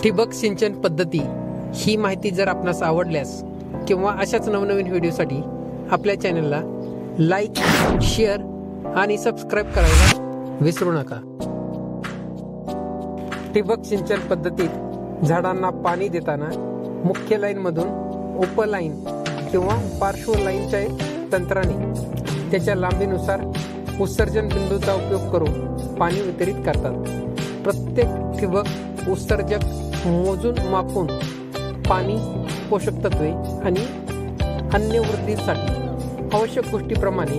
ठिबक सिंचन पद्धती ही माहिती जर आपणास आवडल्यास किंवा अशाच नवनवीन व्हिडिओसाठी आपल्या चॅनलला लाईक, शेअर आणि सबस्क्राईब करायला विसरू नका। ठिबक सिंचन पद्धतीत झाडांना पाणी देताना मुख्य लाईन मधून उपलाईन किंवा पार्श्व लाईनच्या तंत्राने त्याच्या लांबीनुसार उत्सर्जन बिंदूचा उपयोग करून पाणी वितरित करतात। प्रत्येक ठिबक उत्सर्जक मोजून मापून पाणी, पोषक तत्वे आणि अन्य वृद्धीसाठी आवश्यक गोष्टीप्रमाणे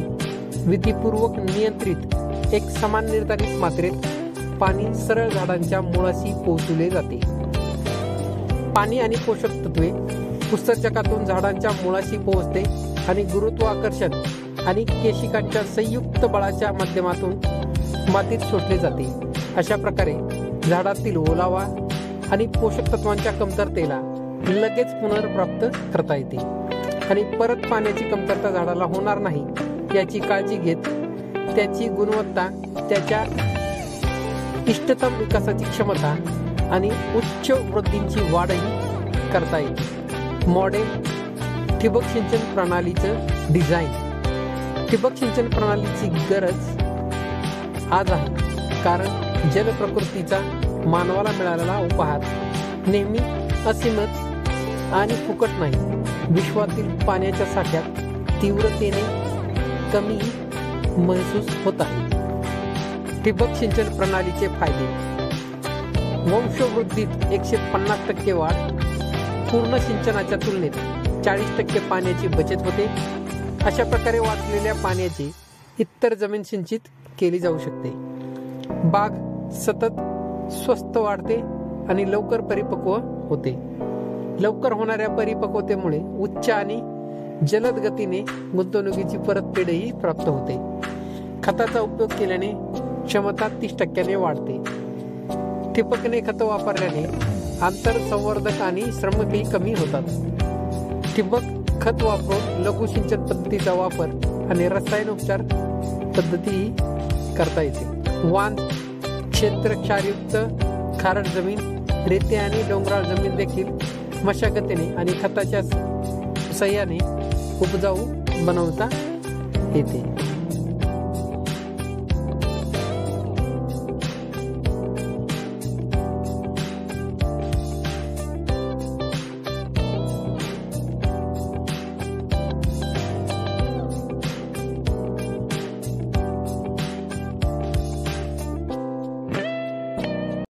विधिपूर्वक नियंत्रित एक समान निर्धारित मात्रेत पाणी सरळ झाडांच्या मुळाशी पोहोचवले जाते। पाणी आणि पोषक तत्वे उत्सर्जकातून झाडांच्या मुळाशी पोहोचते आणि गुरुत्वाकर्षण आणि केशिकांच्या संयुक्त बळाच्या माध्यमातून मातीत शोषले जाते। अशा प्रकारे झाडातील ओलावा आणि पोषक तत्वांच्या कमतरतेला लगेच पुनर्प्राप्त करता येते आणि परत पाण्याची कमतरता झाडाला होणार नाही याची काळजी घेत त्याची गुणवत्ता, त्याच्या इष्टतम विकासाची क्षमता आणि उच्च वृद्धींची वाढही करता येते। मॉडेल ठिबक सिंचन प्रणालीचं डिझाईन। ठिबक सिंचन प्रणालीची गरज आज आहे, कारण जल प्रकृतीचा मानवाला मिळालेला उपहार नेहमी असीमित आणि फुकट नाही। विश्वातील पाण्याच्या साठ्यात तीव्रतेने कमी महसूस होत आहे। ठिबक सिंचन प्रणालीचे फायदे: वंशवृद्धीत 150% वाढ, पूर्ण सिंचनाच्या तुलनेत 40% पाण्याची बचत होते। अशा प्रकारे वाचलेल्या पाण्याची इतर जमीन सिंचित केली जाऊ शकते। बाग सतत स्वस्त वाढते आणि लवकर परिपक्व होते। लवकर होणाऱ्या परिपक्वतेमुळे उच्च आणि जलद गतीने गुंतवणुकीची परतफेडही प्राप्त होते। खताचा उपयोग केल्याने क्षमता 30% वाढते। ठिबकने खत वापरल्याने आंतर संवर्धक आणि श्रमही कमी होतात। ठिबक खत वापरून लघु सिंचन पद्धतीचा वापर आणि रसायनोपचार पद्धतीही करता येते। वांज क्षेत्र, क्षारयुक्त खारट जमीन, रेते आणि डोंगराळ जमीन देखील मशागतीने आणि खताच्या सहाय्याने उपजाऊ बनवता येते।